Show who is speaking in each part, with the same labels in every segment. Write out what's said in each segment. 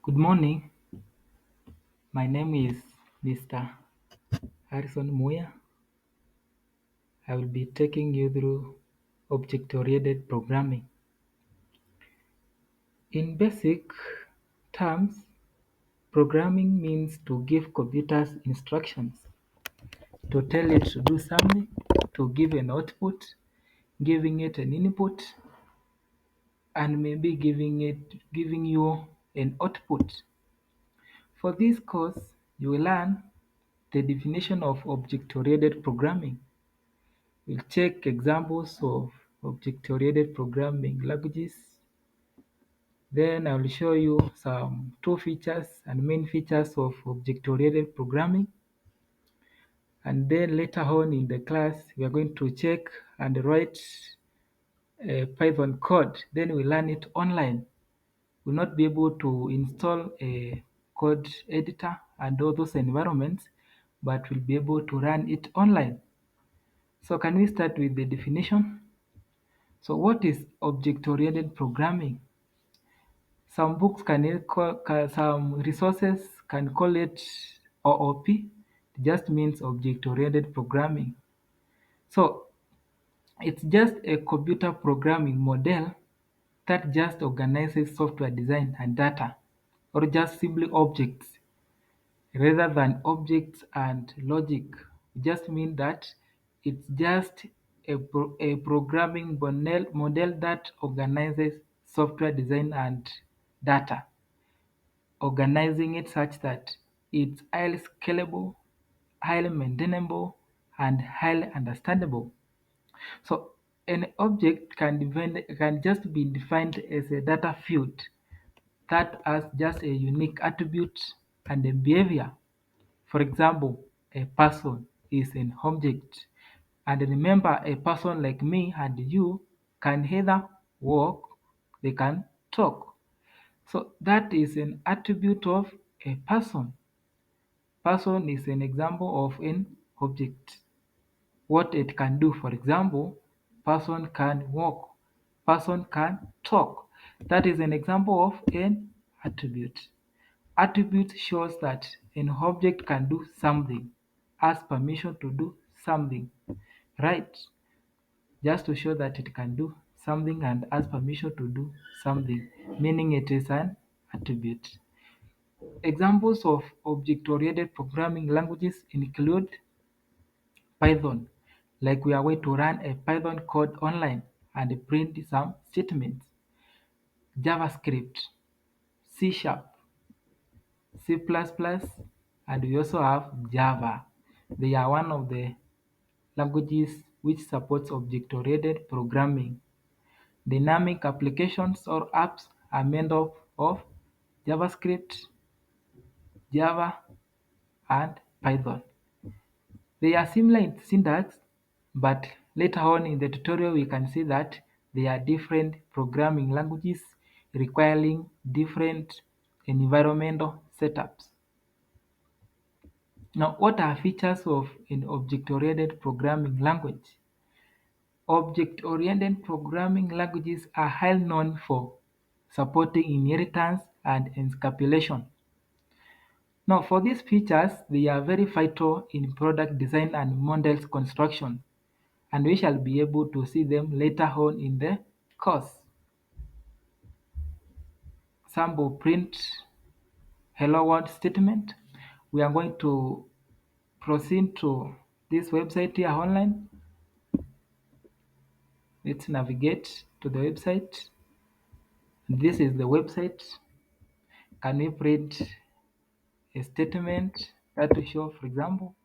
Speaker 1: Good morning. My name is Mr. Harrison Muya. I will be taking you through object-oriented programming. In basic terms, programming means to give computers instructions, to tell it to do something, to give an output, giving it an input, and maybe giving you an output. For this course, you will learn the definition of object-oriented programming. We'll check examples of object-oriented programming languages. Then I will show you some two features and main features of object-oriented programming. And then later on in the class, we are going to check and write a Python code. Then we learn it online. We'll not be able to install a code editor and all those environments, but we'll be able to run it online. So can we start with the definition? So what is object-oriented programming? Some books some resources can call it OOP. It just means object-oriented programming. So it's just a computer programming model that just organizes software design and data, or just simply objects, rather than objects and logic. It just means that it's just a programming model that organizes software design and data, organizing it such that it's highly scalable, highly maintainable, and highly understandable. So an object can just be defined as a data field that has just a unique attribute and a behavior. For example, a person is an object. And remember, a person like me and you can either walk, they can talk. So that is an attribute of a person. Person is an example of an object. What it can do, for example, person can walk, person can talk. That is an example of an attribute. Attribute shows that an object can do something, has permission to do something, right? Just to show that it can do something and has permission to do something, meaning it is an attribute. Examples of object-oriented programming languages include Python, like we are going to run a Python code online and print some statements. JavaScript, C Sharp, C++, and we also have Java. They are one of the languages which supports object-oriented programming. Dynamic applications or apps are made up of JavaScript, Java, and Python. They are similar in syntax, but later on in the tutorial we can see that they are different programming languages requiring different environmental setups. Now, what are features of an object-oriented programming language? Object-oriented programming languages are highly known for supporting inheritance and encapsulation. Now, for these features, they are very vital in product design and models construction, and we shall be able to see them later on in the course. Sample print hello world statement. We are going to proceed to this website here online. Let's navigate to the website. This is the website. Can we print a statement that will show, for example,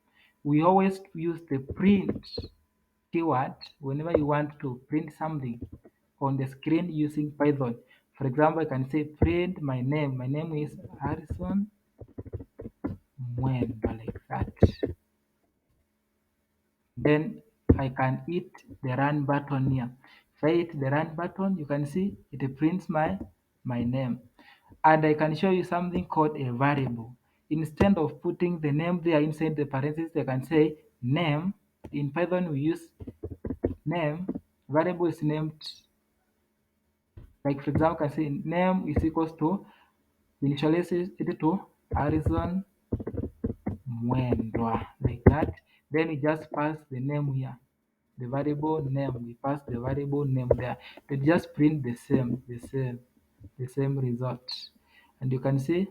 Speaker 1: we always use the print keyword whenever you want to print something on the screen using Python. For example, I can say print my name. My name is Harrison Mwenda, like that. Then I can hit the run button here. If I hit the run button, you can see it prints my name. And I can show you something called a variable. Instead of putting the name there inside the parentheses, I can say name. In Python, we use name. Variable is named, like for example, I can say name is equals to initialize it to Harrison Mwendwa, like that. Then we just pass the name here, the variable name. We pass the variable name there. We just print the same result. And you can see,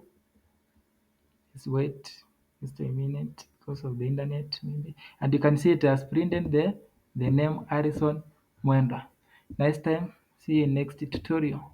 Speaker 1: let's wait just a minute because of the internet maybe. And you can see it has printed the name Harrison Mwendwa. Next time, see you in next tutorial.